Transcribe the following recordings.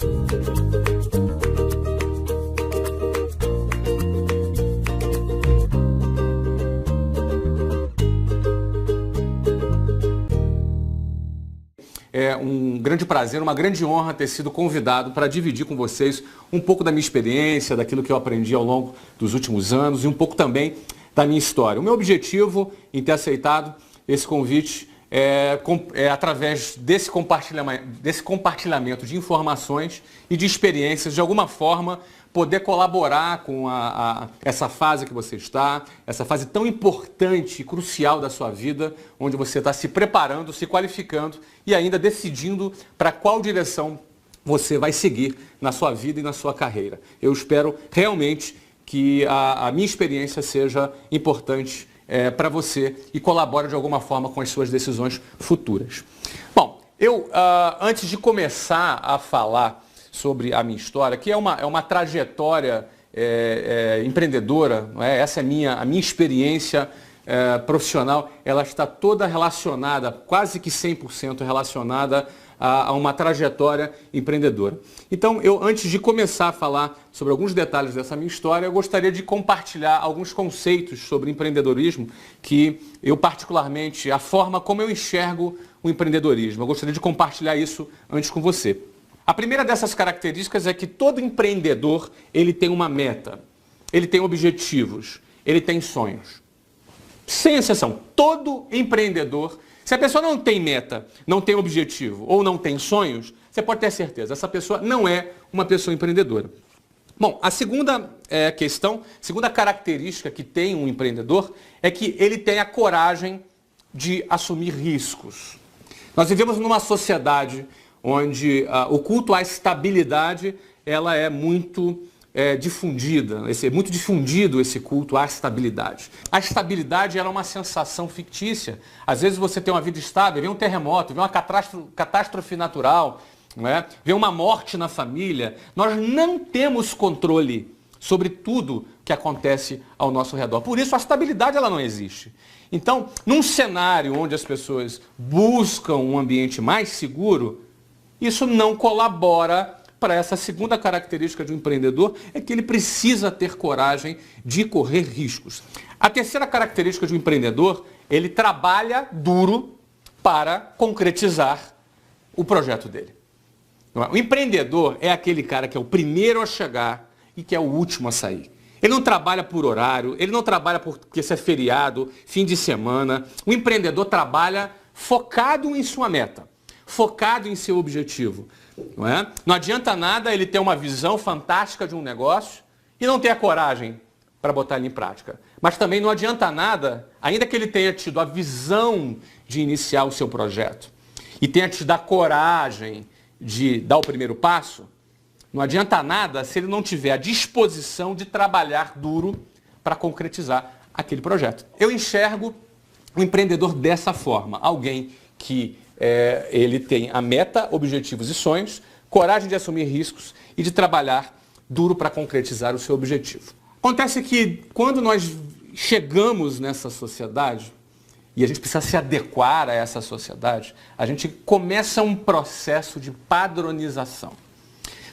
É um grande prazer, uma grande honra ter sido convidado para dividir com vocês um pouco da minha experiência, daquilo que eu aprendi ao longo dos últimos anos e um pouco também da minha história. O meu objetivo em ter aceitado esse convite é através desse compartilhamento de informações e de experiências, de alguma forma, poder colaborar com essa fase que você está, essa fase tão importante e crucial da sua vida, onde você está se preparando, se qualificando e ainda decidindo para qual direção você vai seguir na sua vida e na sua carreira. Eu espero realmente que a minha experiência seja importante para você e colabore de alguma forma com as suas decisões futuras. Bom, antes de começar a falar sobre a minha história, que é uma trajetória empreendedora, não é? Essa é a minha experiência profissional, ela está toda relacionada, quase que 100% relacionada a uma trajetória empreendedora. Então, antes de começar a falar sobre alguns detalhes dessa minha história, eu gostaria de compartilhar alguns conceitos sobre empreendedorismo que eu particularmente, a forma como eu enxergo o empreendedorismo. Eu gostaria de compartilhar isso antes com você. A primeira dessas características é que todo empreendedor, ele tem uma meta, ele tem objetivos, ele tem sonhos. Sem exceção, todo empreendedor, se a pessoa não tem meta, não tem objetivo ou não tem sonhos, você pode ter certeza, essa pessoa não é uma pessoa empreendedora. Bom, a segunda segunda característica que tem um empreendedor é que ele tem a coragem de assumir riscos. Nós vivemos numa sociedade onde o culto à estabilidade ela é muito difundida, é muito difundido esse culto à estabilidade. A estabilidade ela é uma sensação fictícia. Às vezes você tem uma vida estável, vem um terremoto, vem uma catástrofe natural, não é? Vem uma morte na família. Nós não temos controle sobre tudo que acontece ao nosso redor. Por isso a estabilidade ela não existe. Então, num cenário onde as pessoas buscam um ambiente mais seguro, isso não colabora para essa segunda característica de um empreendedor, é que ele precisa ter coragem de correr riscos. A terceira característica de um empreendedor, ele trabalha duro para concretizar o projeto dele. O empreendedor é aquele cara que é o primeiro a chegar e que é o último a sair. Ele não trabalha por horário, ele não trabalha porque isso é feriado, fim de semana. O empreendedor trabalha focado em sua meta, focado em seu objetivo. Não é? Não adianta nada ele ter uma visão fantástica de um negócio e não ter a coragem para botar ele em prática. Mas também não adianta nada, ainda que ele tenha tido a visão de iniciar o seu projeto e tenha tido a coragem de dar o primeiro passo, não adianta nada se ele não tiver a disposição de trabalhar duro para concretizar aquele projeto. Eu enxergo o empreendedor dessa forma, alguém que ele tem a meta, objetivos e sonhos, coragem de assumir riscos e de trabalhar duro para concretizar o seu objetivo. Acontece que quando nós chegamos nessa sociedade, e a gente precisa se adequar a essa sociedade, a gente começa um processo de padronização.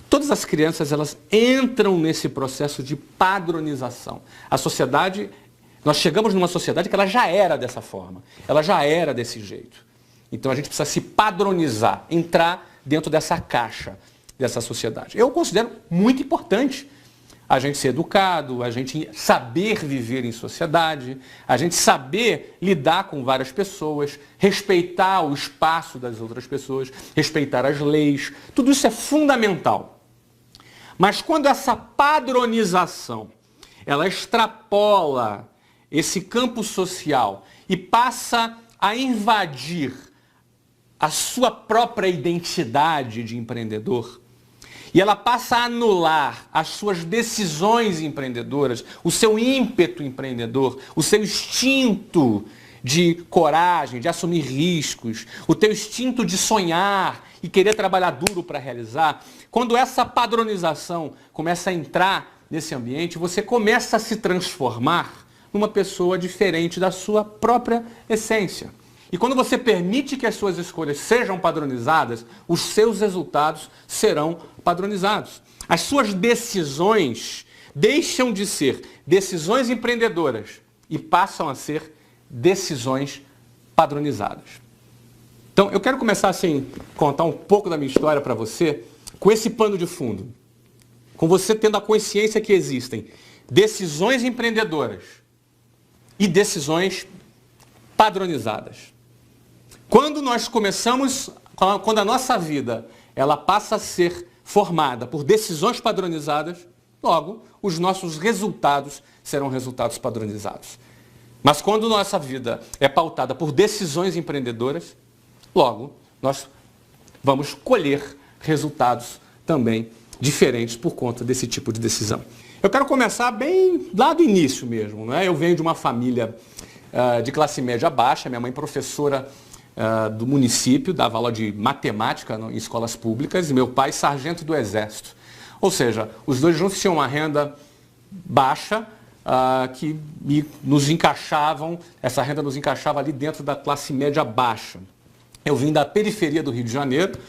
Todas as crianças, elas entram nesse processo de padronização. A sociedade, nós chegamos numa sociedade que ela já era dessa forma, ela já era desse jeito. Então a gente precisa se padronizar, entrar dentro dessa caixa, dessa sociedade. Eu considero muito importante a gente ser educado, a gente saber viver em sociedade, a gente saber lidar com várias pessoas, respeitar o espaço das outras pessoas, respeitar as leis. Tudo isso é fundamental. Mas quando essa padronização, ela extrapola esse campo social e passa a invadir a sua própria identidade de empreendedor, e ela passa a anular as suas decisões empreendedoras, o seu ímpeto empreendedor, o seu instinto de coragem, de assumir riscos, o teu instinto de sonhar e querer trabalhar duro para realizar. Quando essa padronização começa a entrar nesse ambiente, você começa a se transformar numa pessoa diferente da sua própria essência. E quando você permite que as suas escolhas sejam padronizadas, os seus resultados serão padronizados. As suas decisões deixam de ser decisões empreendedoras e passam a ser decisões padronizadas. Então, eu quero começar assim, contar um pouco da minha história para você, com esse pano de fundo. Com você tendo a consciência que existem decisões empreendedoras e decisões padronizadas. Quando a nossa vida ela passa a ser formada por decisões padronizadas, logo, os nossos resultados serão resultados padronizados. Mas quando nossa vida é pautada por decisões empreendedoras, logo, nós vamos colher resultados também diferentes por conta desse tipo de decisão. Eu quero começar bem lá do início mesmo, né? Eu venho de uma família de classe média baixa, minha mãe professora do município, dava aula de matemática em escolas públicas, e meu pai sargento do Exército. Ou seja, os dois juntos tinham uma renda baixa que nos encaixavam, essa renda nos encaixava ali dentro da classe média baixa. Eu vim da periferia do Rio de Janeiro,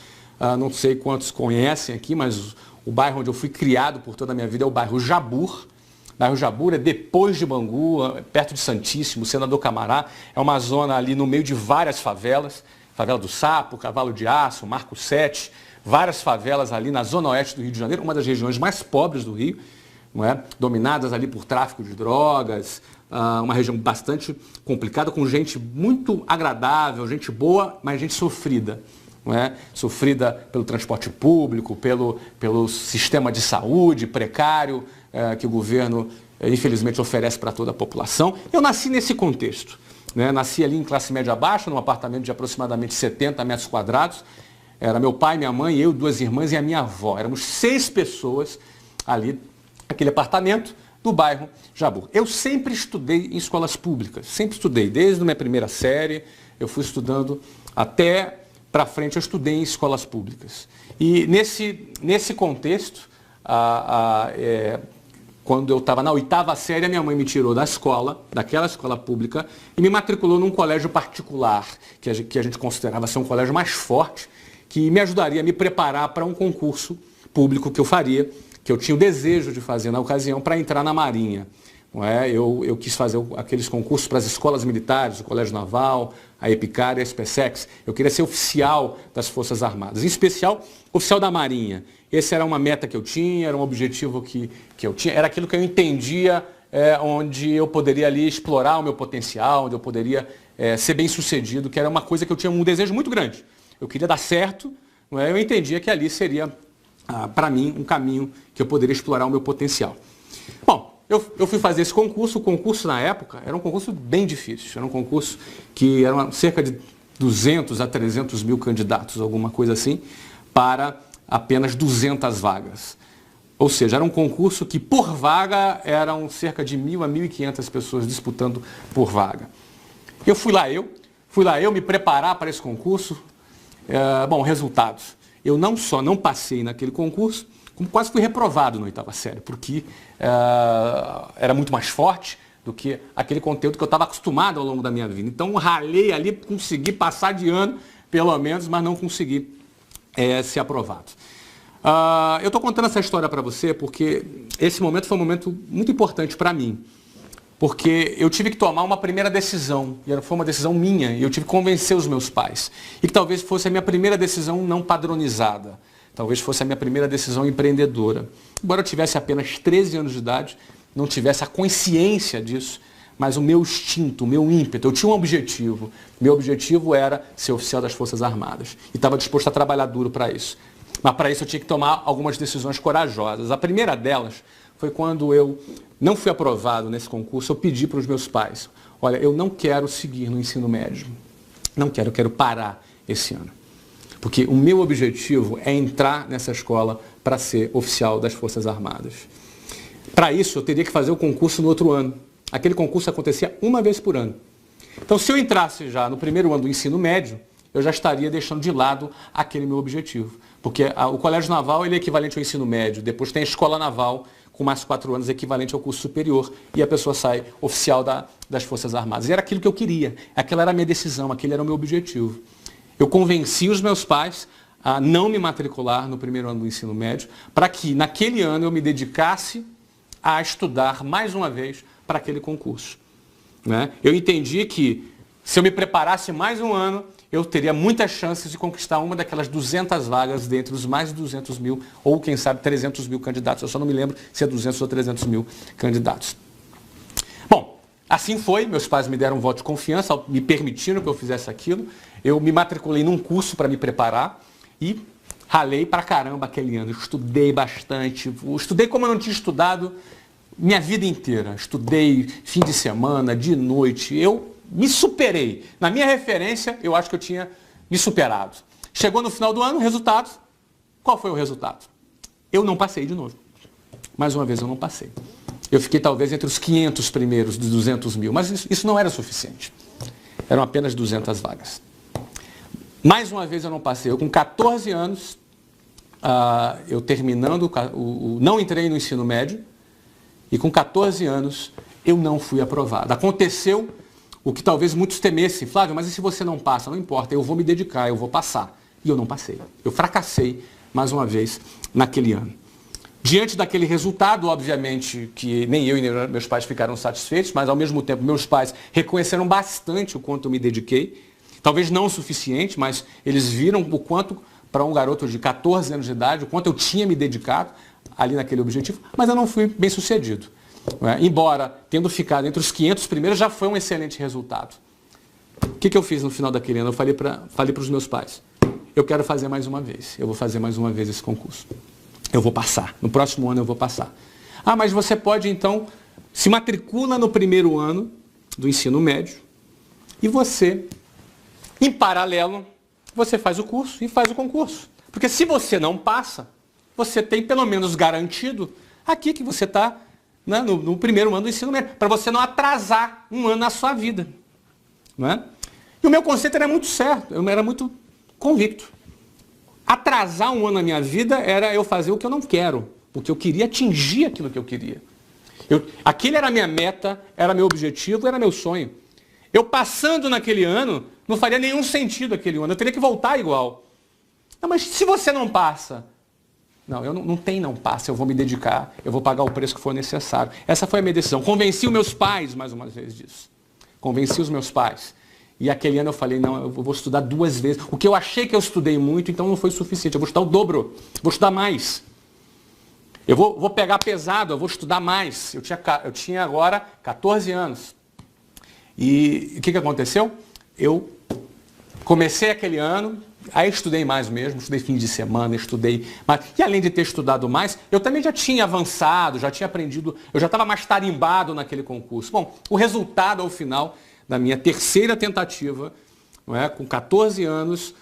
não sei quantos conhecem aqui, mas o bairro onde eu fui criado por toda a minha vida é o bairro Jabur. O bairro Jabur é depois de Bangu, perto de Santíssimo, Senador Camará. É uma zona ali no meio de várias favelas. Favela do Sapo, Cavalo de Aço, Marco 7, várias favelas ali na zona oeste do Rio de Janeiro, uma das regiões mais pobres do Rio, não é? Dominadas ali por tráfico de drogas, uma região bastante complicada, com gente muito agradável, gente boa, mas gente sofrida. Não é? Sofrida pelo transporte público, pelo sistema de saúde precário que o governo, infelizmente, oferece para toda a população. Eu nasci nesse contexto. Né? Nasci ali em classe média baixa, num apartamento de aproximadamente 70 metros quadrados. Era meu pai, minha mãe, eu, 2 irmãs e a minha avó. Éramos 6 pessoas ali, naquele apartamento do bairro Jabur. Eu sempre estudei em escolas públicas, sempre estudei. Desde a minha primeira série, eu fui estudando até para frente, eu estudei em escolas públicas. E nesse contexto, quando eu estava na 8ª série, a minha mãe me tirou da escola, daquela escola pública, e me matriculou num colégio particular, que a gente considerava ser um colégio mais forte, que me ajudaria a me preparar para um concurso público que eu faria, que eu tinha o desejo de fazer na ocasião, para entrar na Marinha. Não é? Eu quis fazer aqueles concursos para as escolas militares, o Colégio Naval, a EPICAR e a SPSEX. Eu queria ser oficial das Forças Armadas, em especial oficial da Marinha. Essa era uma meta que eu tinha, era um objetivo que eu tinha, era aquilo que eu entendia onde eu poderia ali explorar o meu potencial, onde eu poderia ser bem sucedido, que era uma coisa que eu tinha um desejo muito grande. Eu queria dar certo, não é? Eu entendia que ali seria, para mim, um caminho que eu poderia explorar o meu potencial. Bom, eu fui fazer esse concurso. O concurso, na época, era um concurso bem difícil. Era um concurso que eram cerca de 200 a 300 mil candidatos, alguma coisa assim, para apenas 200 vagas. Ou seja, era um concurso que, por vaga, eram cerca de 1.000 a 1.500 pessoas disputando por vaga. Eu fui lá eu me preparar para esse concurso. Bom, resultados. Eu não só não passei naquele concurso, como quase fui reprovado na 8ª série, porque era muito mais forte do que aquele conteúdo que eu estava acostumado ao longo da minha vida. Então, ralei ali, consegui passar de ano, pelo menos, mas não consegui ser aprovado. Eu estou contando essa história para você porque esse momento foi um momento muito importante para mim. Porque eu tive que tomar uma primeira decisão, e foi uma decisão minha, e eu tive que convencer os meus pais. E que talvez fosse a minha primeira decisão não padronizada. Talvez fosse a minha primeira decisão empreendedora. Embora eu tivesse apenas 13 anos de idade, não tivesse a consciência disso, mas o meu instinto, o meu ímpeto, eu tinha um objetivo. Meu objetivo era ser oficial das Forças Armadas. E estava disposto a trabalhar duro para isso. Mas para isso eu tinha que tomar algumas decisões corajosas. A primeira delas foi quando eu não fui aprovado nesse concurso. Eu pedi para os meus pais: olha, eu não quero seguir no ensino médio. Não quero, eu quero parar esse ano. Porque o meu objetivo é entrar nessa escola para ser oficial das Forças Armadas. Para isso, eu teria que fazer o concurso no outro ano. Aquele concurso acontecia uma vez por ano. Então, se eu entrasse já no primeiro ano do ensino médio, eu já estaria deixando de lado aquele meu objetivo. Porque o Colégio Naval ele é equivalente ao ensino médio. Depois tem a Escola Naval, com mais 4 anos equivalente ao curso superior, e a pessoa sai oficial das Forças Armadas. E era aquilo que eu queria, aquela era a minha decisão, aquele era o meu objetivo. Eu convenci os meus pais a não me matricular no primeiro ano do ensino médio, para que naquele ano eu me dedicasse a estudar mais uma vez para aquele concurso. Né? Eu entendi que se eu me preparasse mais um ano, eu teria muitas chances de conquistar uma daquelas 200 vagas dentre os mais de 200 mil, ou quem sabe 300 mil candidatos. Eu só não me lembro se é 200 ou 300 mil candidatos. Bom, assim foi, meus pais me deram um voto de confiança, me permitiram que eu fizesse aquilo. Eu me matriculei num curso para me preparar e ralei pra caramba aquele ano. Eu estudei bastante, estudei como eu não tinha estudado minha vida inteira. Estudei fim de semana, de noite, eu me superei. Na minha referência, eu acho que eu tinha me superado. Chegou no final do ano, resultado. Qual foi o resultado? Eu não passei de novo. Mais uma vez, eu não passei. Eu fiquei talvez entre os 500 primeiros dos 200 mil, mas isso não era suficiente. Eram apenas 200 vagas. Mais uma vez eu não passei. Eu com 14 anos, eu terminando, não entrei no ensino médio, e com 14 anos eu não fui aprovado. Aconteceu o que talvez muitos temessem. Flávio, mas e se você não passa? Não importa, eu vou me dedicar, eu vou passar. E eu não passei. Eu fracassei mais uma vez naquele ano. Diante daquele resultado, obviamente, que nem eu e nem meus pais ficaram satisfeitos, mas ao mesmo tempo meus pais reconheceram bastante o quanto eu me dediquei. Talvez não o suficiente, mas eles viram o quanto, para um garoto de 14 anos de idade, o quanto eu tinha me dedicado ali naquele objetivo, mas eu não fui bem sucedido. Embora, tendo ficado entre os 500 primeiros, já foi um excelente resultado. O que eu fiz no final daquele ano? Eu falei para os meus pais, eu quero fazer mais uma vez, eu vou fazer mais uma vez esse concurso. Eu vou passar, no próximo ano eu vou passar. Ah, mas você pode então, se matricula no primeiro ano do ensino médio e você, em paralelo, você faz o curso e faz o concurso. Porque se você não passa, você tem pelo menos garantido aqui que você está no primeiro ano do ensino médio, para você não atrasar um ano na sua vida. Não é? E o meu conceito era muito certo, eu era muito convicto. Atrasar um ano na minha vida era eu fazer o que eu não quero, porque eu queria atingir aquilo que eu queria. Aquele era a minha meta, era meu objetivo, era meu sonho. Eu passando naquele ano, não faria nenhum sentido aquele ano, eu teria que voltar igual. Não, mas se você não passa... Não, eu não passa, eu vou me dedicar, eu vou pagar o preço que for necessário. Essa foi a minha decisão. Convenci os meus pais, mais uma vez, disso. Convenci os meus pais. E aquele ano eu falei, não, eu vou estudar 2 vezes. O que eu achei que eu estudei muito, então não foi suficiente. Eu vou estudar o dobro, vou estudar mais. Eu vou pegar pesado, eu vou estudar mais. Eu tinha agora 14 anos. E o que aconteceu? Eu comecei aquele ano, aí estudei mais mesmo, estudei fim de semana, estudei mais. E além de ter estudado mais, eu também já tinha avançado, já tinha aprendido, eu já estava mais tarimbado naquele concurso. Bom, o resultado ao final da minha terceira tentativa, não é, com 14 anos,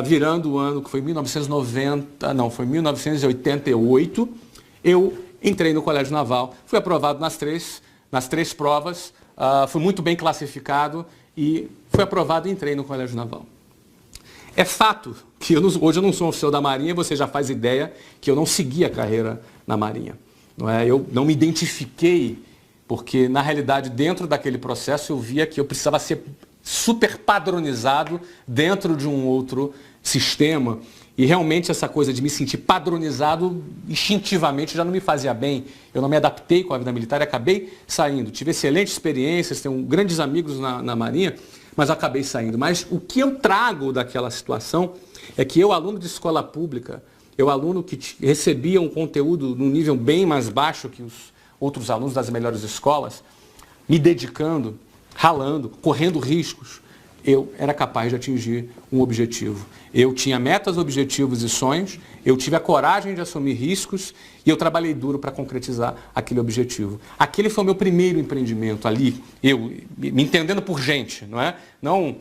virando o ano que foi 1988, eu entrei no Colégio Naval, fui aprovado nas três provas, fui muito bem classificado e fui aprovado e entrei no Colégio Naval. É fato que hoje eu não sou um oficial da Marinha, você já faz ideia que eu não segui a carreira na Marinha. Não é? Eu não me identifiquei, porque na realidade dentro daquele processo eu via que eu precisava ser super padronizado dentro de um outro sistema. E realmente essa coisa de me sentir padronizado instintivamente já não me fazia bem. Eu não me adaptei com a vida militar e acabei saindo. Tive excelentes experiências, tenho grandes amigos na Marinha, mas acabei saindo. Mas o que eu trago daquela situação é que eu, aluno de escola pública, eu, aluno que recebia um conteúdo num nível bem mais baixo que os outros alunos das melhores escolas, me dedicando, ralando, correndo riscos, eu era capaz de atingir um objetivo. Eu tinha metas, objetivos e sonhos, eu tive a coragem de assumir riscos e eu trabalhei duro para concretizar aquele objetivo. Aquele foi o meu primeiro empreendimento ali, eu me entendendo por gente, não é? Não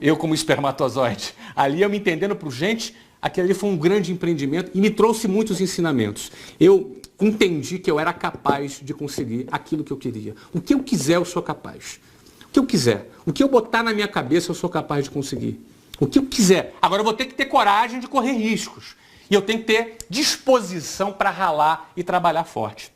eu como espermatozoide. Ali eu me entendendo por gente, aquele ali foi um grande empreendimento e me trouxe muitos ensinamentos. Eu entendi que eu era capaz de conseguir aquilo que eu queria. O que eu quiser, eu sou capaz. O que eu quiser. O que eu botar na minha cabeça, eu sou capaz de conseguir. O que eu quiser. Agora eu vou ter que ter coragem de correr riscos. E eu tenho que ter disposição para ralar e trabalhar forte.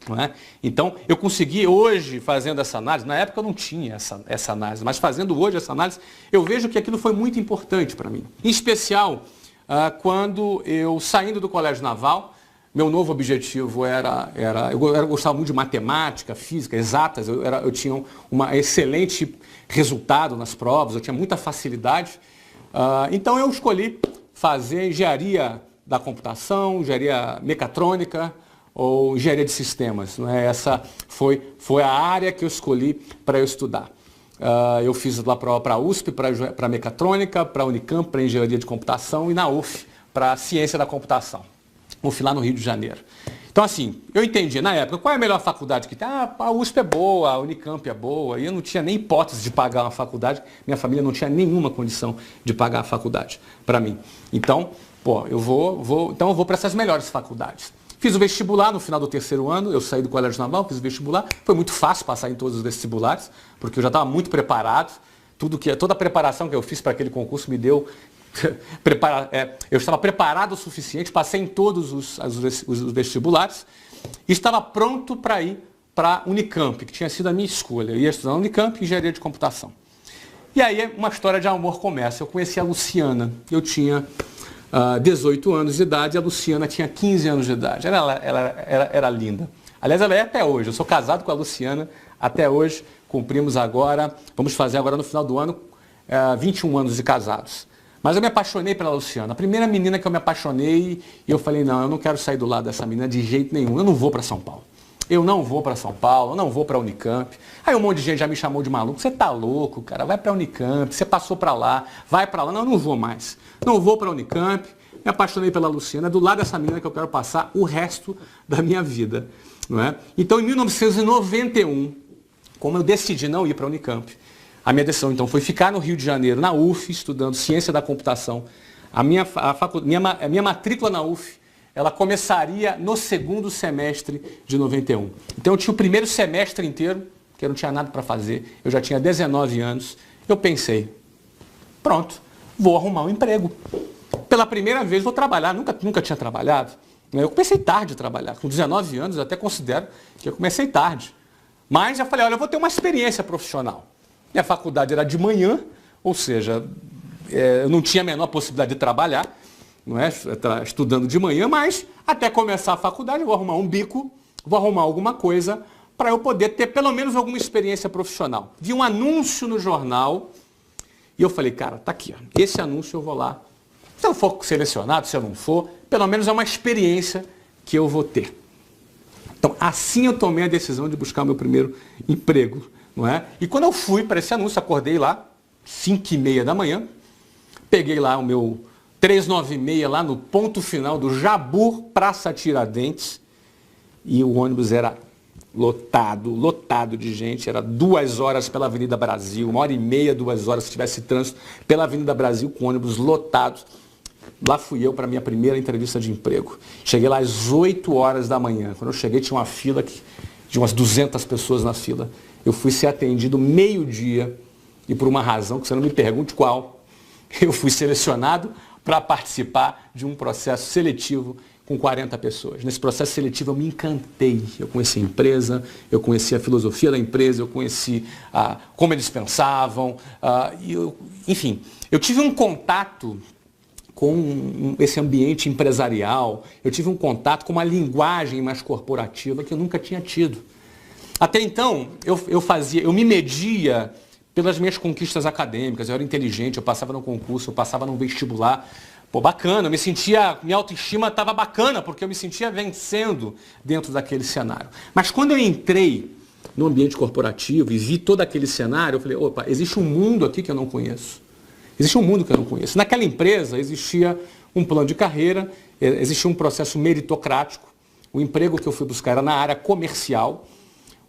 Não é? Então, eu consegui hoje, fazendo essa análise, na época eu não tinha essa análise, mas fazendo hoje essa análise, eu vejo que aquilo foi muito importante para mim. Em especial, quando eu, saindo do Colégio Naval, meu novo objetivo eu gostava muito de matemática, física, exatas, eu tinha um excelente resultado nas provas, eu tinha muita facilidade. Então eu escolhi fazer engenharia da computação, engenharia mecatrônica ou engenharia de sistemas. Não é? Essa foi a área que eu escolhi para eu estudar. Eu fiz lá para a USP, para mecatrônica, para a Unicamp, para engenharia de computação e na UF, para ciência da computação. UF lá no Rio de Janeiro. Então assim, eu entendi na época, qual é a melhor faculdade que tem? A USP é boa, a Unicamp é boa, e eu não tinha nem hipótese de pagar uma faculdade, minha família não tinha nenhuma condição de pagar a faculdade para mim. Então, eu vou para essas melhores faculdades. Fiz o vestibular no final do terceiro ano, eu saí do Colégio Naval, fiz o vestibular, foi muito fácil passar em todos os vestibulares, porque eu já estava muito preparado, toda a preparação que eu fiz para aquele concurso me deu eu estava preparado o suficiente, passei em todos os vestibulares e estava pronto para ir para a Unicamp, que tinha sido a minha escolha. Eu ia estudar na Unicamp, engenharia de computação. E aí uma história de amor começa. Eu conheci a Luciana, eu tinha 18 anos de idade e a Luciana tinha 15 anos de idade. Ela era linda. Aliás, ela é até hoje. Eu sou casado com a Luciana até hoje. Vamos fazer agora no final do ano 21 anos de casados. Mas eu me apaixonei pela Luciana. A primeira menina que eu me apaixonei, e eu falei, não, eu não quero sair do lado dessa menina de jeito nenhum. Eu não vou para São Paulo. Eu não vou para São Paulo, eu não vou para a Unicamp. Aí um monte de gente já me chamou de maluco. Você tá louco, cara, vai para a Unicamp, você passou para lá, vai para lá. Não, eu não vou mais. Não vou para a Unicamp. Me apaixonei pela Luciana. É do lado dessa menina que eu quero passar o resto da minha vida. Não é? Então, em 1991, como eu decidi não ir para a Unicamp, a minha decisão, então, foi ficar no Rio de Janeiro, na UF, estudando ciência da computação. A minha matrícula na UF, ela começaria no segundo semestre de 91. Então, eu tinha o primeiro semestre inteiro, que eu não tinha nada para fazer, eu já tinha 19 anos. Eu pensei, pronto, vou arrumar um emprego. Pela primeira vez vou trabalhar, nunca tinha trabalhado. Eu comecei tarde a trabalhar, com 19 anos, eu até considero que eu comecei tarde. Mas já falei, olha, eu vou ter uma experiência profissional. Minha faculdade era de manhã, ou seja, eu não tinha a menor possibilidade de trabalhar, não é? Estudando de manhã, mas até começar a faculdade eu vou arrumar um bico, vou arrumar alguma coisa para eu poder ter pelo menos alguma experiência profissional. Vi um anúncio no jornal e eu falei, cara, tá aqui, ó, esse anúncio eu vou lá. Se eu for selecionado, se eu não for, pelo menos é uma experiência que eu vou ter. Então, assim eu tomei a decisão de buscar meu primeiro emprego. Não é? E quando eu fui para esse anúncio, acordei lá, 5h30 da manhã, peguei lá o meu 396 lá no ponto final do Jabur, Praça Tiradentes, e o ônibus era lotado de gente, era 2 horas pela Avenida Brasil, 1h30, 2 horas, se tivesse trânsito, pela Avenida Brasil, com ônibus lotados. Lá fui eu para a minha primeira entrevista de emprego. Cheguei lá às 8 horas da manhã. Quando eu cheguei, tinha uma fila de umas 200 pessoas na fila. Eu fui ser atendido meio-dia e por uma razão que você não me pergunte qual, eu fui selecionado para participar de um processo seletivo com 40 pessoas. Nesse processo seletivo eu me encantei. Eu conheci a empresa, eu conheci a filosofia da empresa, eu conheci como eles pensavam. Enfim, eu tive um contato com esse ambiente empresarial, eu tive um contato com uma linguagem mais corporativa que eu nunca tinha tido. Até então, eu me media pelas minhas conquistas acadêmicas, eu era inteligente, eu passava no concurso, eu passava no vestibular. Pô, bacana, minha autoestima estava bacana, porque eu me sentia vencendo dentro daquele cenário. Mas quando eu entrei no ambiente corporativo e vi todo aquele cenário, eu falei, opa, existe um mundo aqui que eu não conheço. Existe um mundo que eu não conheço. Naquela empresa existia um plano de carreira, existia um processo meritocrático. O emprego que eu fui buscar era na área comercial,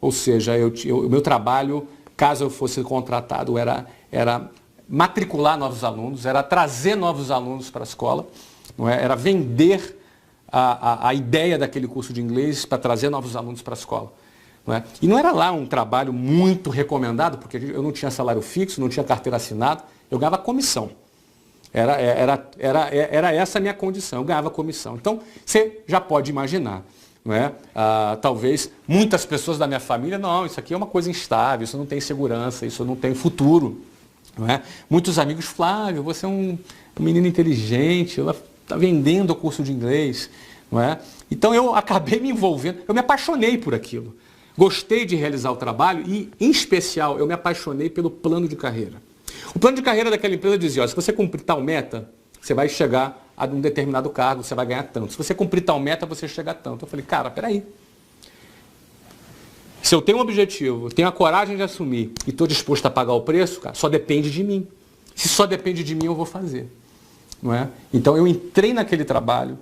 ou seja, o meu trabalho, caso eu fosse contratado, era matricular novos alunos, era trazer novos alunos para a escola, não é? Era vender a ideia daquele curso de inglês para trazer novos alunos para a escola. Não é? E não era lá um trabalho muito recomendado, porque eu não tinha salário fixo, não tinha carteira assinada, eu ganhava comissão. Era essa a minha condição, eu ganhava comissão. Então, você já pode imaginar, não é? Talvez muitas pessoas da minha família, não, isso aqui é uma coisa instável, isso não tem segurança, isso não tem futuro. Não é? Muitos amigos, Flávio, você é um menino inteligente, ela está vendendo o curso de inglês. Não é? Então eu acabei me envolvendo, eu me apaixonei por aquilo. Gostei de realizar o trabalho e, em especial, eu me apaixonei pelo plano de carreira. O plano de carreira daquela empresa dizia, ó, se você cumprir tal meta, você vai chegar a um determinado cargo, você vai ganhar tanto. Se você cumprir tal meta, você chega a tanto. Eu falei, cara, peraí. Se eu tenho um objetivo, tenho a coragem de assumir e estou disposto a pagar o preço, cara, só depende de mim. Se só depende de mim, eu vou fazer. Não é? Então eu entrei naquele trabalho,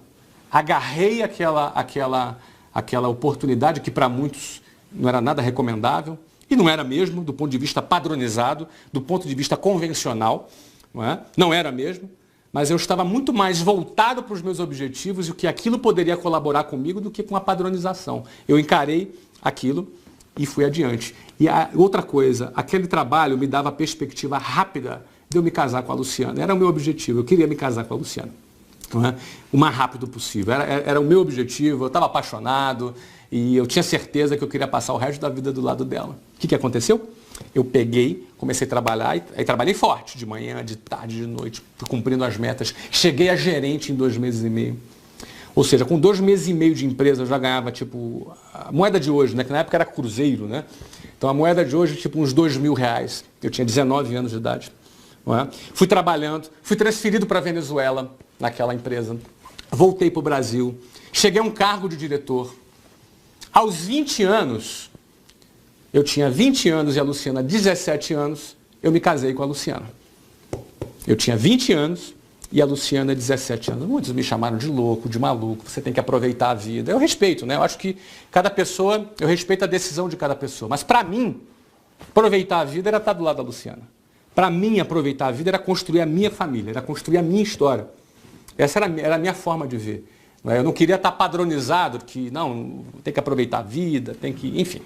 agarrei aquela oportunidade que para muitos não era nada recomendável, e não era mesmo, do ponto de vista padronizado, do ponto de vista convencional, não era mesmo, mas eu estava muito mais voltado para os meus objetivos e o que aquilo poderia colaborar comigo do que com a padronização. Eu encarei aquilo e fui adiante. E outra coisa, aquele trabalho me dava a perspectiva rápida de eu me casar com a Luciana. Era o meu objetivo, eu queria me casar com a Luciana. O mais rápido possível. Era o meu objetivo, eu estava apaixonado e eu tinha certeza que eu queria passar o resto da vida do lado dela. O que aconteceu? Eu peguei, comecei a trabalhar e trabalhei forte, de manhã, de tarde, de noite, cumprindo as metas. Cheguei a gerente em 2 meses e meio. Ou seja, com 2 meses e meio de empresa eu já ganhava, tipo, a moeda de hoje, né? Que na época era cruzeiro, né? Então a moeda de hoje, tipo, uns R$2.000. Eu tinha 19 anos de idade. Não é? Fui trabalhando, fui transferido para a Venezuela, naquela empresa. Voltei para o Brasil. Cheguei a um cargo de diretor. Aos 20 anos, eu tinha 20 anos e a Luciana 17 anos, eu me casei com a Luciana. Eu tinha 20 anos e a Luciana 17 anos. Muitos me chamaram de louco, de maluco, você tem que aproveitar a vida. Eu respeito, né? Eu acho que cada pessoa, eu respeito a decisão de cada pessoa. Mas para mim, aproveitar a vida era estar do lado da Luciana. Para mim, aproveitar a vida era construir a minha família, era construir a minha história. Essa era a minha forma de ver. Eu não queria estar padronizado, que não, tem que aproveitar a vida, tem que, enfim.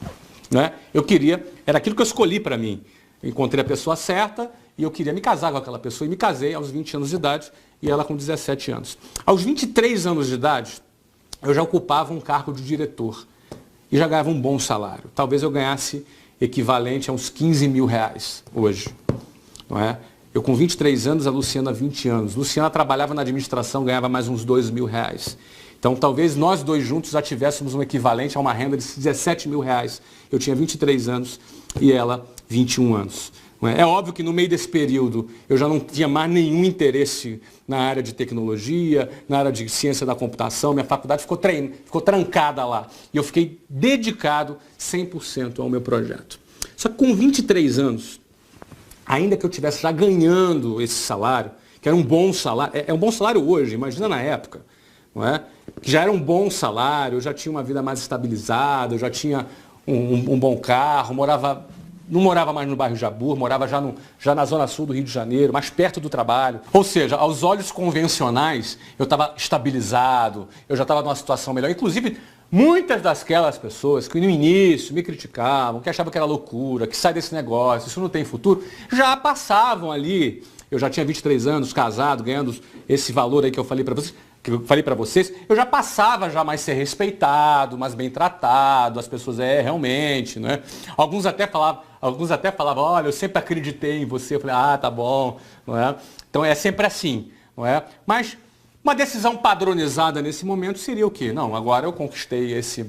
Eu queria, era aquilo que eu escolhi para mim. Eu encontrei a pessoa certa e eu queria me casar com aquela pessoa. E me casei aos 20 anos de idade e ela com 17 anos. Aos 23 anos de idade, eu já ocupava um cargo de diretor e já ganhava um bom salário. Talvez eu ganhasse equivalente a uns R$15.000 hoje. Não é? Eu com 23 anos, a Luciana 20 anos. Luciana trabalhava na administração, ganhava mais uns R$2.000. Então talvez nós dois juntos já tivéssemos um equivalente a uma renda de R$17.000. Eu tinha 23 anos e ela 21 anos. Não é? É óbvio que no meio desse período eu já não tinha mais nenhum interesse na área de tecnologia, na área de ciência da computação. Minha faculdade ficou trancada lá. E eu fiquei dedicado 100% ao meu projeto. Só que com 23 anos, ainda que eu estivesse já ganhando esse salário, que era um bom salário, é um bom salário hoje, imagina na época, não é? Que já era um bom salário, eu já tinha uma vida mais estabilizada, eu já tinha um bom carro, não morava mais no bairro Jabur, morava já na zona sul do Rio de Janeiro, mais perto do trabalho. Ou seja, aos olhos convencionais, eu estava estabilizado, eu já estava numa situação melhor. Inclusive, muitas daquelas pessoas que no início me criticavam, que achavam que era loucura, que sai desse negócio, isso não tem futuro, já passavam ali. Eu já tinha 23 anos, casado, ganhando esse valor aí que eu falei para vocês, eu já passava já mais ser respeitado, mais bem tratado, as pessoas, realmente, né? Alguns até falavam, olha, eu sempre acreditei em você. Eu falei, tá bom, não é? Então é sempre assim, não é? Mas uma decisão padronizada nesse momento seria o quê? Não, agora eu conquistei esse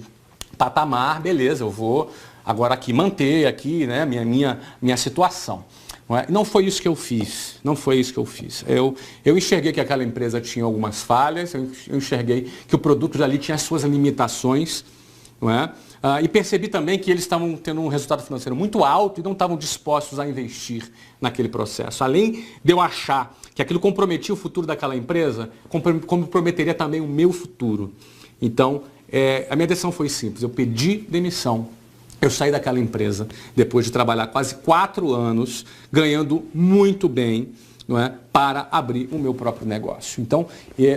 patamar, beleza, eu vou agora aqui manter aqui, né, minha situação. Não foi isso que eu fiz, não foi isso que eu fiz. Eu enxerguei que aquela empresa tinha algumas falhas, eu enxerguei que o produto dali tinha as suas limitações, não é? E percebi também que eles estavam tendo um resultado financeiro muito alto e não estavam dispostos a investir naquele processo. Além de eu achar que aquilo comprometia o futuro daquela empresa, comprometeria também o meu futuro. Então, a minha decisão foi simples, eu pedi demissão. Eu saí daquela empresa depois de trabalhar quase 4 anos, ganhando muito bem, não é, para abrir o meu próprio negócio. Então,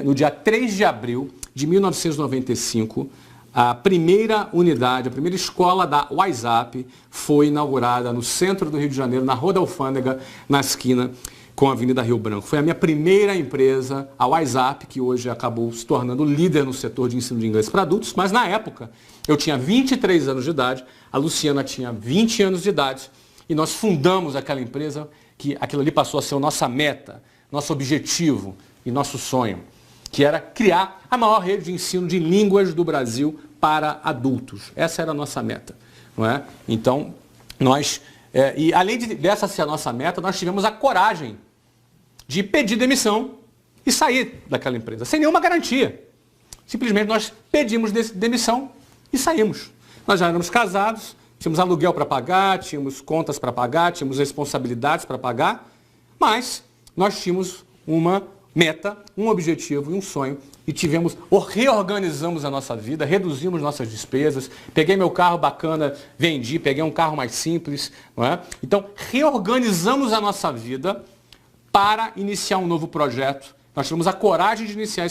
no dia 3 de abril de 1995, a primeira unidade, a primeira escola da WhatsApp foi inaugurada no centro do Rio de Janeiro, na Rua da Alfândega, na esquina com a Avenida Rio Branco. Foi a minha primeira empresa, a WhatsApp, que hoje acabou se tornando líder no setor de ensino de inglês para adultos, mas na época eu tinha 23 anos de idade, a Luciana tinha 20 anos de idade e nós fundamos aquela empresa que aquilo ali passou a ser a nossa meta, nosso objetivo e nosso sonho, que era criar a maior rede de ensino de línguas do Brasil para adultos. Essa era a nossa meta, não é? Então, nós, e além dessa ser a nossa meta, nós tivemos a coragem de pedir demissão e sair daquela empresa, sem nenhuma garantia. Simplesmente nós pedimos demissão e saímos. Nós já éramos casados, tínhamos aluguel para pagar, tínhamos contas para pagar, tínhamos responsabilidades para pagar, mas nós tínhamos uma meta, um objetivo e um sonho e reorganizamos a nossa vida, reduzimos nossas despesas, peguei meu carro bacana, vendi, peguei um carro mais simples, não é? Então, reorganizamos a nossa vida para iniciar um novo projeto. Nós tivemos a coragem de iniciar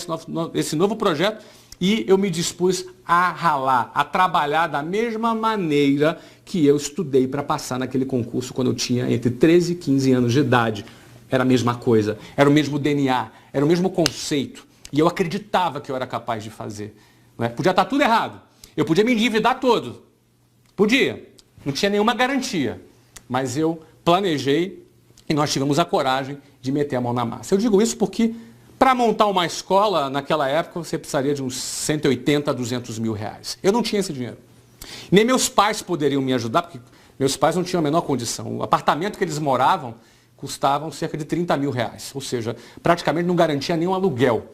esse novo projeto e eu me dispus a ralar, a trabalhar da mesma maneira que eu estudei para passar naquele concurso quando eu tinha entre 13 e 15 anos de idade. Era a mesma coisa, era o mesmo DNA, era o mesmo conceito. E eu acreditava que eu era capaz de fazer. Não é? Podia estar tudo errado. Eu podia me endividar todo. Podia. Não tinha nenhuma garantia. Mas eu planejei e nós tivemos a coragem de meter a mão na massa. Eu digo isso porque para montar uma escola, naquela época, você precisaria de uns 180 a 200 mil reais. Eu não tinha esse dinheiro. Nem meus pais poderiam me ajudar, porque meus pais não tinham a menor condição. O apartamento que eles moravam custavam cerca de 30 mil reais. Ou seja, praticamente não garantia nenhum aluguel.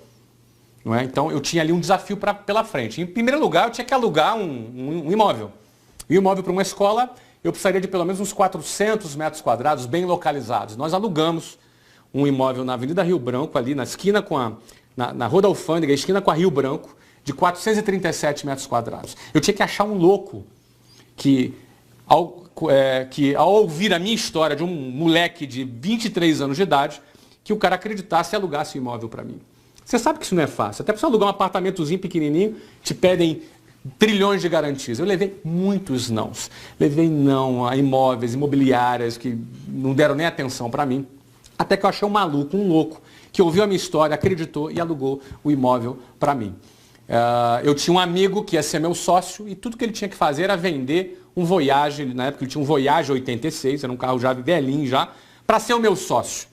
Não é? Então, eu tinha ali um desafio pela frente. Em primeiro lugar, eu tinha que alugar um imóvel. E o imóvel para uma escola, eu precisaria de pelo menos uns 400 metros quadrados, bem localizados. Nós alugamos um imóvel na Avenida Rio Branco, ali na esquina na Rua da Alfândega, esquina com a Rio Branco, de 437 metros quadrados. Eu tinha que achar um louco que ao ouvir a minha história de um moleque de 23 anos de idade, que o cara acreditasse e alugasse o imóvel para mim. Você sabe que isso não é fácil. Até para você alugar um apartamentozinho pequenininho, te pedem trilhões de garantias. Eu levei muitos nãos. Levei não a imóveis, imobiliárias, que não deram nem atenção para mim. Até que eu achei um maluco, um louco, que ouviu a minha história, acreditou e alugou o imóvel para mim. Eu tinha um amigo que ia ser meu sócio e tudo que ele tinha que fazer era vender um Voyage. Na época ele tinha um Voyage 86, era um carro já velhinho já, para ser o meu sócio.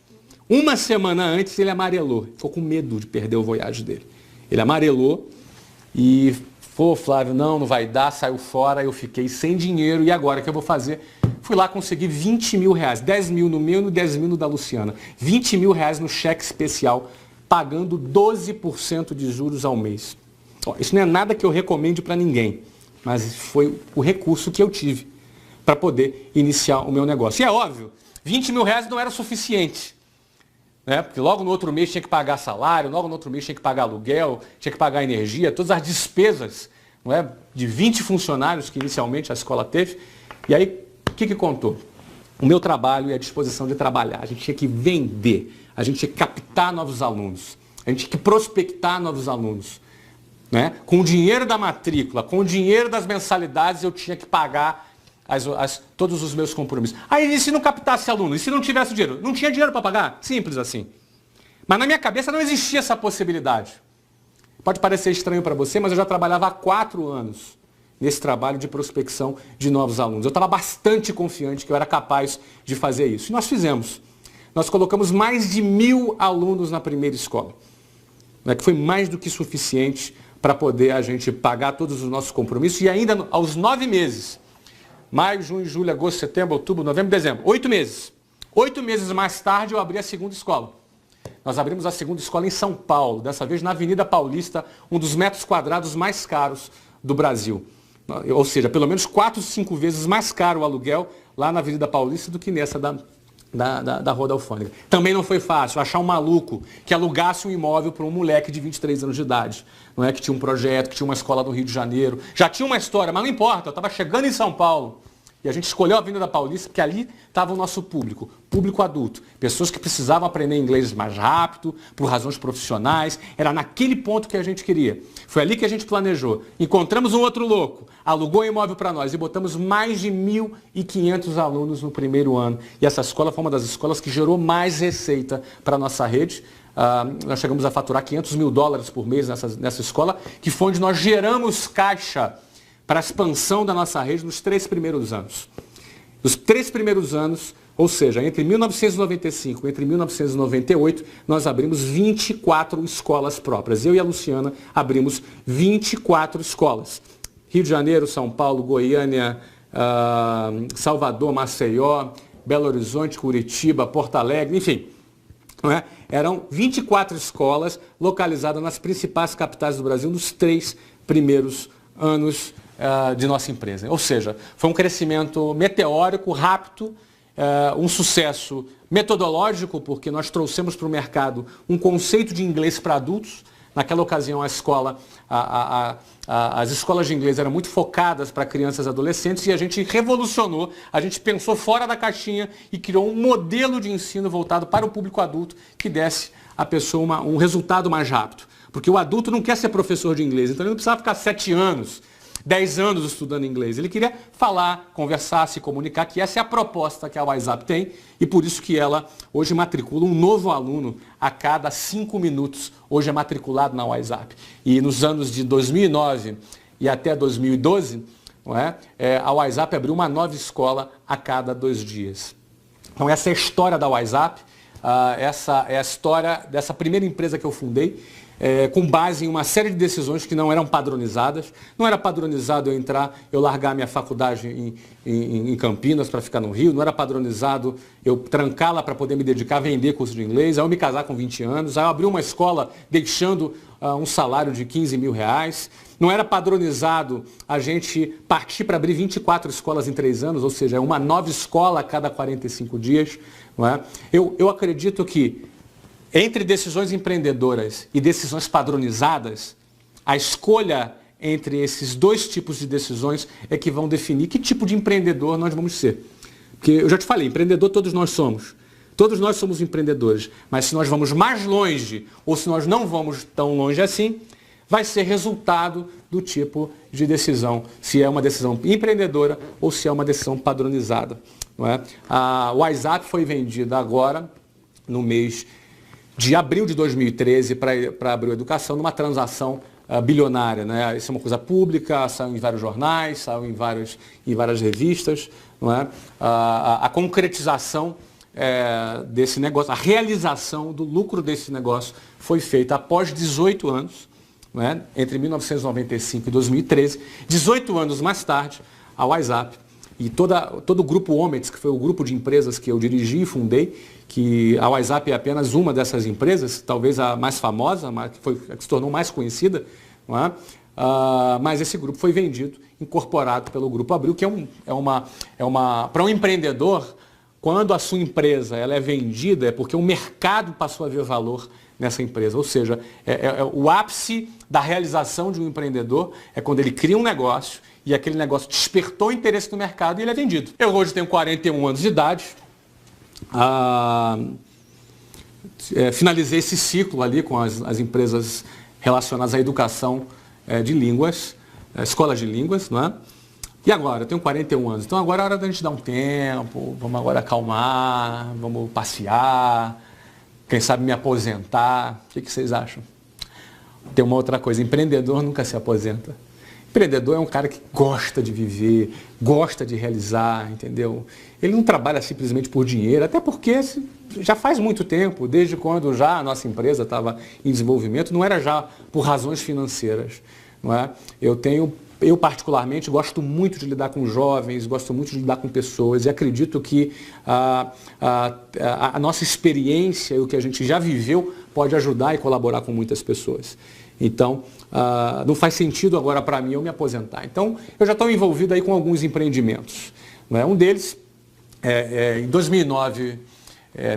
Uma semana antes ele amarelou, ficou com medo de perder o Voyage dele. Ele amarelou e falou: Flávio, não vai dar, saiu fora, eu fiquei sem dinheiro e agora o que eu vou fazer? Fui lá conseguir 20 mil reais, 10 mil no meu e 10 mil no da Luciana. 20 mil reais no cheque especial, pagando 12% de juros ao mês. Isso não é nada que eu recomende para ninguém, mas foi o recurso que eu tive para poder iniciar o meu negócio. E é óbvio, 20 mil reais não era suficiente, né? Porque logo no outro mês tinha que pagar salário, logo no outro mês tinha que pagar aluguel, tinha que pagar energia, todas as despesas, não é? De 20 funcionários que inicialmente a escola teve. E aí, o que contou? O meu trabalho e a disposição de trabalhar. A gente tinha que vender, a gente tinha que captar novos alunos, a gente tinha que prospectar novos alunos. Né? Com o dinheiro da matrícula, com o dinheiro das mensalidades, eu tinha que pagar todos os meus compromissos. Aí, e se não captasse aluno? E se não tivesse dinheiro? Não tinha dinheiro para pagar? Simples assim. Mas na minha cabeça não existia essa possibilidade. Pode parecer estranho para você, mas eu já trabalhava há 4 anos nesse trabalho de prospecção de novos alunos. Eu estava bastante confiante que eu era capaz de fazer isso. E nós fizemos. Nós colocamos mais de 1.000 alunos na primeira escola, né, que foi mais do que suficiente para poder a gente pagar todos os nossos compromissos. E ainda aos 9 meses, maio, junho, julho, agosto, setembro, outubro, novembro, dezembro, 8 meses. 8 meses mais tarde eu abri a segunda escola. Nós abrimos a segunda escola em São Paulo, dessa vez na Avenida Paulista, um dos metros quadrados mais caros do Brasil. Ou seja, pelo menos 4, 5 vezes mais caro o aluguel lá na Avenida Paulista do que nessa da Rua da Alfândega. Também não foi fácil achar um maluco que alugasse um imóvel para um moleque de 23 anos de idade, não é? Que tinha um projeto, que tinha uma escola no Rio de Janeiro. Já tinha uma história, mas não importa, eu estava chegando em São Paulo. E a gente escolheu a Avenida Paulista porque ali estava o nosso público, público adulto. Pessoas que precisavam aprender inglês mais rápido, por razões profissionais. Era naquele ponto que a gente queria. Foi ali que a gente planejou. Encontramos um outro louco, alugou um imóvel para nós e botamos mais de 1.500 alunos no primeiro ano. E essa escola foi uma das escolas que gerou mais receita para a nossa rede. Nós chegamos a faturar $500 mil por mês nessa escola, que foi onde nós geramos caixa para a expansão da nossa rede nos 3 primeiros anos. Nos 3 primeiros anos, ou seja, entre 1995 e entre 1998, nós abrimos 24 escolas próprias. Eu e a Luciana abrimos 24 escolas. Rio de Janeiro, São Paulo, Goiânia, Salvador, Maceió, Belo Horizonte, Curitiba, Porto Alegre, enfim. Não é? Eram 24 escolas localizadas nas principais capitais do Brasil nos 3 primeiros anos de nossa empresa. Ou seja, foi um crescimento meteórico, rápido, um sucesso metodológico, porque nós trouxemos para o mercado um conceito de inglês para adultos. Naquela ocasião, as escolas de inglês eram muito focadas para crianças e adolescentes e a gente revolucionou, a gente pensou fora da caixinha e criou um modelo de ensino voltado para o público adulto que desse à pessoa um resultado mais rápido. Porque o adulto não quer ser professor de inglês, então ele não precisava ficar 7 anos, 10 anos estudando inglês. Ele queria falar, conversar, se comunicar, que essa é a proposta que a WhatsApp tem e por isso que ela hoje matricula um novo aluno a cada 5 minutos. Hoje é matriculado na WhatsApp. E nos anos de 2009 e até 2012, a WhatsApp abriu uma nova escola a cada 2 dias. Então essa é a história da WhatsApp, essa é a história dessa primeira empresa que eu fundei. Com base em uma série de decisões que não eram padronizadas. Não era padronizado eu largar minha faculdade em Campinas para ficar no Rio, não era padronizado eu trancá-la para poder me dedicar a vender curso de inglês, aí eu me casar com 20 anos, aí eu abri uma escola deixando um salário de R$15 mil. Não era padronizado a gente partir para abrir 24 escolas em 3 anos, ou seja, uma nova escola a cada 45 dias. Não é? Eu acredito que entre decisões empreendedoras e decisões padronizadas, a escolha entre esses 2 tipos de decisões é que vão definir que tipo de empreendedor nós vamos ser. Porque eu já te falei, empreendedor todos nós somos. Todos nós somos empreendedores. Mas se nós vamos mais longe ou se nós não vamos tão longe assim, vai ser resultado do tipo de decisão. Se é uma decisão empreendedora ou se é uma decisão padronizada. Não é? A WhatsApp foi vendida agora, no mês de abril de 2013 para Abril Educação, numa transação bilionária. Né? Isso é uma coisa pública, saiu em vários jornais, saiu em várias revistas. Não é? A concretização desse negócio, a realização do lucro desse negócio foi feita após 18 anos, não é? Entre 1995 e 2013. 18 anos mais tarde, a WhatsApp e todo o grupo Omets, que foi o grupo de empresas que eu dirigi e fundei, que a WhatsApp é apenas uma dessas empresas, talvez a mais famosa, que se tornou mais conhecida, não é? Mas esse grupo foi vendido, incorporado pelo Grupo Abril, que para um empreendedor, quando a sua empresa ela é vendida, é porque o mercado passou a ver valor nessa empresa. Ou seja, o ápice da realização de um empreendedor é quando ele cria um negócio e aquele negócio despertou interesse no mercado e ele é vendido. Eu hoje tenho 41 anos de idade, finalizei esse ciclo ali com as empresas relacionadas à educação de línguas, escolas de línguas, não é? E agora? Eu tenho 41 anos, então agora é hora da gente dar um tempo, vamos agora acalmar, vamos passear, quem sabe me aposentar. O que vocês acham? Tem uma outra coisa, empreendedor nunca se aposenta. Empreendedor é um cara que gosta de viver, gosta de realizar, entendeu? Ele não trabalha simplesmente por dinheiro, até porque já faz muito tempo, desde quando já a nossa empresa estava em desenvolvimento, não era já por razões financeiras, não é? Eu particularmente gosto muito de lidar com jovens, gosto muito de lidar com pessoas e acredito que a nossa experiência e o que a gente já viveu pode ajudar e colaborar com muitas pessoas. Então, não faz sentido agora para mim eu me aposentar. Então, eu já estou envolvido aí com alguns empreendimentos. Não é? Um deles, em 2009,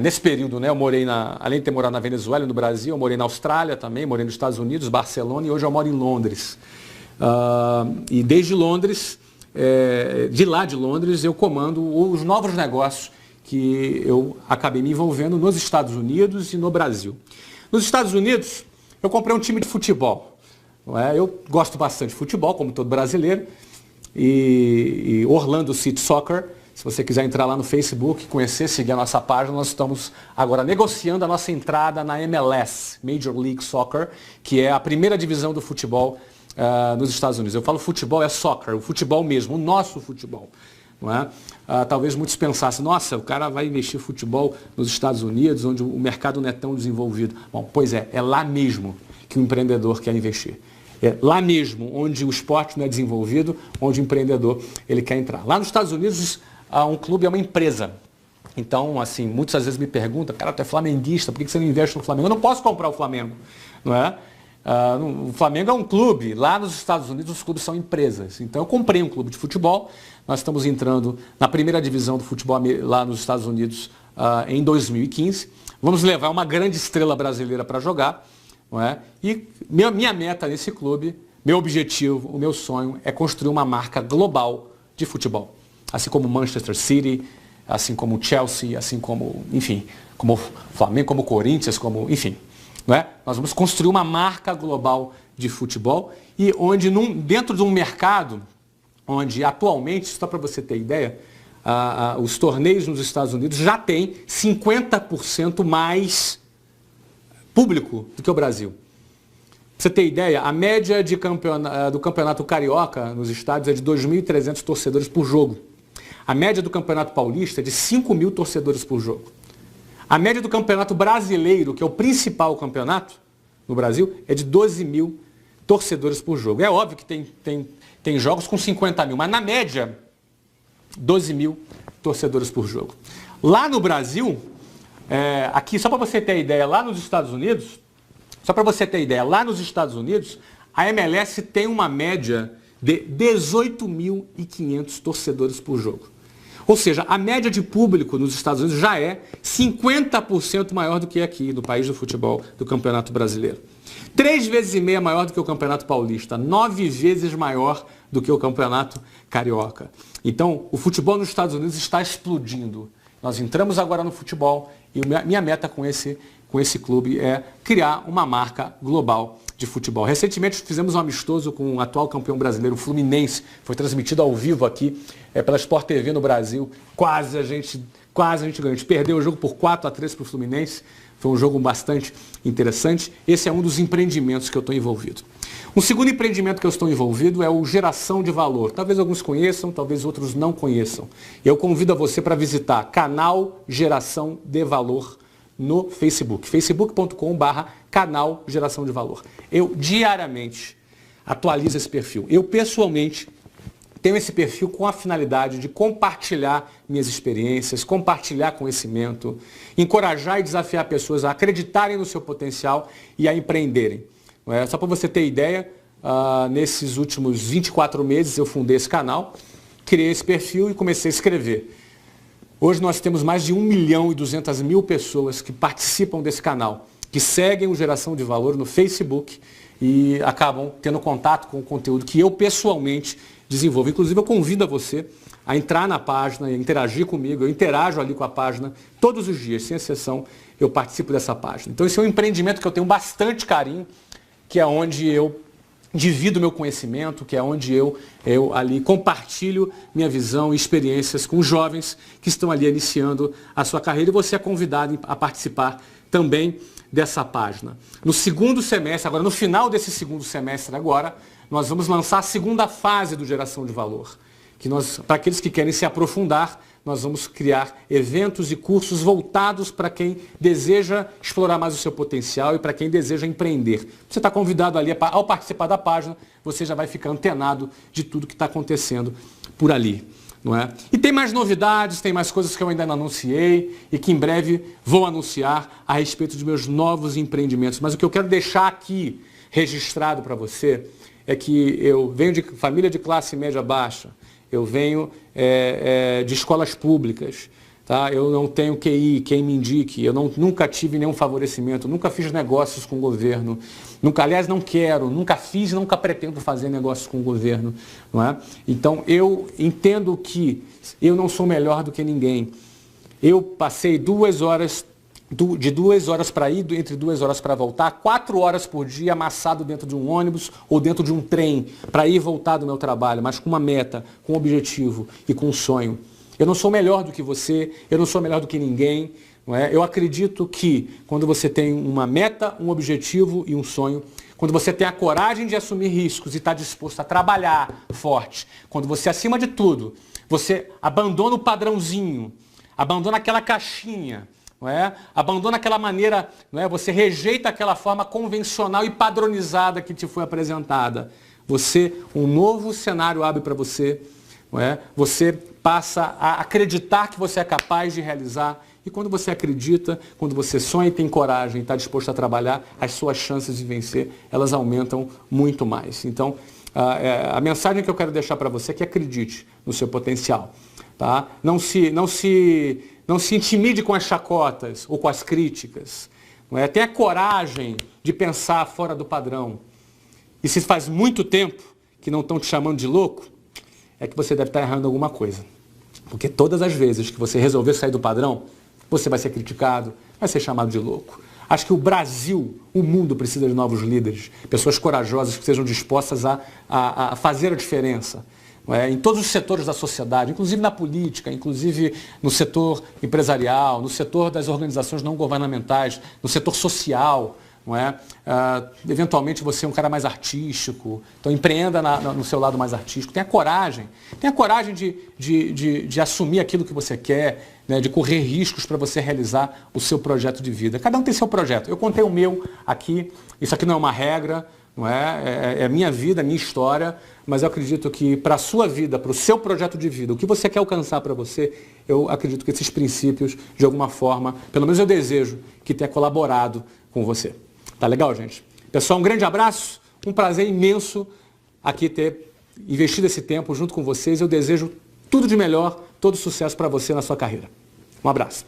nesse período, né, eu morei, além de ter morado na Venezuela, no Brasil, eu morei na Austrália também, morei nos Estados Unidos, Barcelona, e hoje eu moro em Londres. E desde Londres, de lá de Londres, eu comando os novos negócios que eu acabei me envolvendo nos Estados Unidos e no Brasil. Nos Estados Unidos, eu comprei um time de futebol. Eu gosto bastante de futebol, como todo brasileiro, e Orlando City Soccer. Se você quiser entrar lá no Facebook, conhecer, seguir a nossa página, nós estamos agora negociando a nossa entrada na MLS, Major League Soccer, que é a primeira divisão do futebol nos Estados Unidos. Eu falo futebol, é soccer, o futebol mesmo, o nosso futebol. Não é? Talvez muitos pensassem, nossa, o cara vai investir em futebol nos Estados Unidos, onde o mercado não é tão desenvolvido. Bom, pois é lá mesmo que o empreendedor quer investir. É lá mesmo, onde o esporte não é desenvolvido, onde o empreendedor ele quer entrar. Lá nos Estados Unidos, um clube é uma empresa. Então, assim, muitas às vezes me perguntam, cara, tu é flamenguista, por que você não investe no Flamengo? Eu não posso comprar o Flamengo, não é? O Flamengo é um clube. Lá nos Estados Unidos, os clubes são empresas. Então, eu comprei um clube de futebol. Nós estamos entrando na primeira divisão do futebol lá nos Estados Unidos em 2015. Vamos levar uma grande estrela brasileira para jogar. Não é? E minha meta nesse clube, meu objetivo, o meu sonho é construir uma marca global de futebol. Assim como Manchester City, assim como Chelsea, assim como, enfim, como Flamengo, como Corinthians, como, enfim. Não é? Nós vamos construir uma marca global de futebol e onde dentro de um mercado onde atualmente, só para você ter ideia, os torneios nos Estados Unidos já têm 50% mais público do que o Brasil. Pra você ter ideia, a média do campeonato carioca nos estádios é de 2.300 torcedores por jogo. A média do campeonato paulista é de 5.000 torcedores por jogo. A média do campeonato brasileiro, que é o principal campeonato no Brasil, é de 12.000 torcedores por jogo. É óbvio que tem jogos com 50.000, mas na média, 12.000 torcedores por jogo. Lá no Brasil, aqui, só para você ter ideia, lá nos Estados Unidos, a MLS tem uma média de 18.500 torcedores por jogo. Ou seja, a média de público nos Estados Unidos já é 50% maior do que aqui, no país do futebol, do Campeonato Brasileiro. 3,5 vezes maior do que o Campeonato Paulista, 9 vezes maior do que o Campeonato Carioca. Então, o futebol nos Estados Unidos está explodindo. Nós entramos agora no futebol e minha meta com esse clube é criar uma marca global de futebol. Recentemente fizemos um amistoso com o atual campeão brasileiro, o Fluminense. Foi transmitido ao vivo aqui pela Sport TV no Brasil. Quase a gente ganhou. A gente perdeu o jogo por 4-3 para o Fluminense. Foi um jogo bastante interessante. Esse é um dos empreendimentos que eu estou envolvido. Um segundo empreendimento que eu estou envolvido é o Geração de Valor. Talvez alguns conheçam, talvez outros não conheçam. Eu convido a você para visitar canal Geração de Valor no Facebook, facebook.com/canal Geração de Valor. Eu diariamente atualizo esse perfil. Eu pessoalmente tenho esse perfil com a finalidade de compartilhar minhas experiências, compartilhar conhecimento, encorajar e desafiar pessoas a acreditarem no seu potencial e a empreenderem. Só para você ter ideia, nesses últimos 24 meses eu fundei esse canal, criei esse perfil e comecei a escrever. Hoje nós temos mais de 1.200.000 pessoas que participam desse canal, que seguem o Geração de Valor no Facebook e acabam tendo contato com o conteúdo que eu pessoalmente desenvolvo. Inclusive eu convido a você a entrar na página e interagir comigo. Eu interajo ali com a página todos os dias, sem exceção, eu participo dessa página. Então esse é um empreendimento que eu tenho bastante carinho, que é onde eu divido meu conhecimento, que é onde eu ali compartilho minha visão e experiências com jovens que estão ali iniciando a sua carreira e você é convidado a participar também dessa página. No segundo semestre, agora no final desse segundo semestre agora, nós vamos lançar a segunda fase do Geração de Valor, que para aqueles que querem se aprofundar, nós vamos criar eventos e cursos voltados para quem deseja explorar mais o seu potencial e para quem deseja empreender. Você está convidado ali, ao participar da página, você já vai ficar antenado de tudo que está acontecendo por ali. Não é? E tem mais novidades, tem mais coisas que eu ainda não anunciei e que em breve vou anunciar a respeito dos meus novos empreendimentos. Mas o que eu quero deixar aqui registrado para você é que eu venho de família de classe média baixa, eu venho de escolas públicas, tá? Eu não tenho QI, quem me indique, eu nunca tive nenhum favorecimento, nunca fiz negócios com o governo, aliás, não quero, nunca fiz, nunca pretendo fazer negócios com o governo, não é? Então, eu entendo que eu não sou melhor do que ninguém. Eu passei 2 horas, de 2 horas para ir, entre 2 horas para voltar, 4 horas por dia amassado dentro de um ônibus ou dentro de um trem, para ir e voltar do meu trabalho, mas com uma meta, com um objetivo e com um sonho. Eu não sou melhor do que você, eu não sou melhor do que ninguém. Não é? Eu acredito que quando você tem uma meta, um objetivo e um sonho, quando você tem a coragem de assumir riscos e está disposto a trabalhar forte, quando você, acima de tudo, você abandona o padrãozinho, abandona aquela caixinha, não é? Abandona aquela maneira, não é? Você rejeita aquela forma convencional e padronizada que te foi apresentada. Um novo cenário abre para você, não é? Você passa a acreditar que você é capaz de realizar. E quando você acredita, quando você sonha e tem coragem e está disposto a trabalhar, as suas chances de vencer, elas aumentam muito mais. Então, a mensagem que eu quero deixar para você é que acredite no seu potencial. Tá? Não se intimide com as chacotas ou com as críticas. Não é? Tenha coragem de pensar fora do padrão. E se faz muito tempo que não estão te chamando de louco, é que você deve estar errando alguma coisa. Porque todas as vezes que você resolver sair do padrão, você vai ser criticado, vai ser chamado de louco. Acho que o Brasil, o mundo precisa de novos líderes, pessoas corajosas que sejam dispostas a fazer a diferença. Não é? Em todos os setores da sociedade, inclusive na política, inclusive no setor empresarial, no setor das organizações não governamentais, no setor social. Não é? Eventualmente você é um cara mais artístico, então empreenda no seu lado mais artístico. Tenha coragem de assumir aquilo que você quer, né? De correr riscos para você realizar o seu projeto de vida. Cada um tem seu projeto. Eu contei o meu aqui, isso aqui não é uma regra, não é? É a minha vida, a minha história, mas eu acredito que para a sua vida, para o seu projeto de vida, o que você quer alcançar para você, eu acredito que esses princípios, de alguma forma, pelo menos eu desejo que tenha colaborado com você. Tá legal, gente? Pessoal, um grande abraço, um prazer imenso aqui ter investido esse tempo junto com vocês. Eu desejo tudo de melhor, todo sucesso para você na sua carreira. Um abraço.